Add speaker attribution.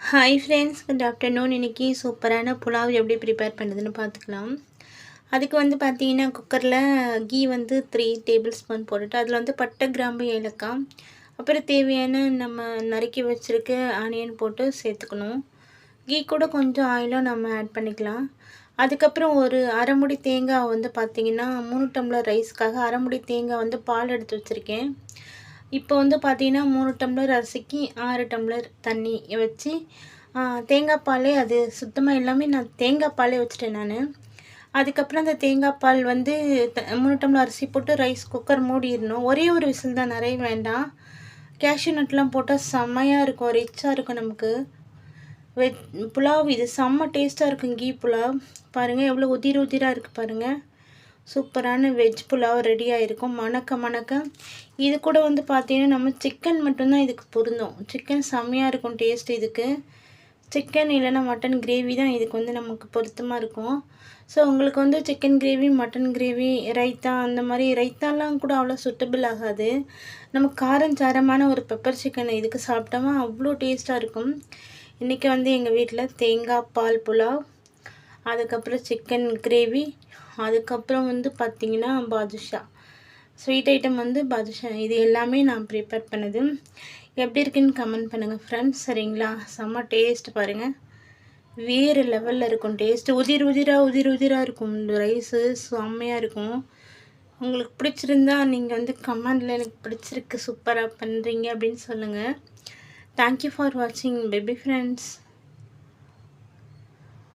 Speaker 1: Hi friends, good afternoon. இன்றைக்கி சூப்பரான புலாவ் எப்படி ப்ரிப்பேர் பண்ணுறதுன்னு பார்த்துக்கலாம். அதுக்கு பார்த்தீங்கன்னா குக்கரில் கீ 3 டேபிள் ஸ்பூன் போட்டுட்டு அதில் பட்டை, கிராம்பு, ஏலக்காய், அப்புறம் தேவையான நம்ம நறுக்கி வச்சுருக்க ஆனியன் போட்டு சேர்த்துக்கணும். கீ கூட கொஞ்சம் ஆயிலும் நம்ம ஆட் பண்ணிக்கலாம். அதுக்கப்புறம் ஒரு அரை முடி தேங்காய் பார்த்திங்கன்னா 3 டம்ளர் ரைஸ்க்காக அரை முடி தேங்காய் பால் எடுத்து வச்சுருக்கேன். இப்போ பார்த்தீங்கன்னா 3 டம்ளர் அரிசிக்கு 6 டம்ளர் தண்ணி வச்சு தேங்காய் பாலே அது சுத்தமாக எல்லாமே நான் தேங்காய் பாலே வச்சுட்டேன் நான். அதுக்கப்புறம் அந்த தேங்காய் பால் 3 டம்ளர் அரிசி போட்டு ரைஸ் குக்கர் மூடிடணும். ஒரே ஒரு விசில் தான், நிறைய வேண்டாம். கேஷ்யூ நட்லாம் போட்டால் செம்மையாக இருக்கும், ரிச்சாக இருக்கும் நமக்கு. புலாவ் இது செம்ம டேஸ்ட்டாக இருக்கும். கீ புலாவ் பாருங்கள் எவ்வளோ உதிராக இருக்குது பாருங்கள். சூப்பரான வெஜ் புலாவ் ரெடியாக இருக்கும். மணக்க இது கூட பார்த்தீங்கன்னா நம்ம சிக்கன் மட்டும்தான் இதுக்கு பொருந்தும். சிக்கன் செம்மையாக இருக்கும் டேஸ்ட் இதுக்கு. சிக்கன் இல்லைன்னா மட்டன் கிரேவி தான் இதுக்கு நமக்கு பொருத்தமாக இருக்கும். ஸோ உங்களுக்கு chicken gravy, mutton gravy, raita, அந்த மாதிரி ரைத்தாலாம் கூட அவ்வளோ சூட்டபிள் ஆகாது. நம்ம காரஞ்சாரமான ஒரு பெப்பர் சிக்கன் இதுக்கு சாப்பிட்டோமா அவ்வளோ டேஸ்ட்டாக இருக்கும். இன்றைக்கி எங்கள் வீட்டில் தேங்காய் பால் புலாவ், அதுக்கப்புறம் சிக்கன் கிரேவி, அதுக்கப்புறம் பார்த்திங்கன்னா பாதுஷா ஸ்வீட் ஐட்டம் பாதுஷா. இது எல்லாமே நான் ப்ரிப்பேர் பண்ணது. எப்படி இருக்குன்னு கமெண்ட் பண்ணுங்கள் ஃப்ரெண்ட்ஸ். சரிங்களா? செம்ம டேஸ்ட் பாருங்கள், வேறு லெவலில் இருக்கும் டேஸ்ட். உதிராக இருக்கும். இந்த ரைஸு செம்மையாக இருக்கும். உங்களுக்கு பிடிச்சிருந்தா நீங்கள் கமெண்டில் எனக்கு பிடிச்சிருக்கு, சூப்பராக பண்ணுறீங்க அப்படின்னு சொல்லுங்கள். தேங்க்யூ ஃபார் வாட்சிங் பேபி ஃப்ரெண்ட்ஸ்.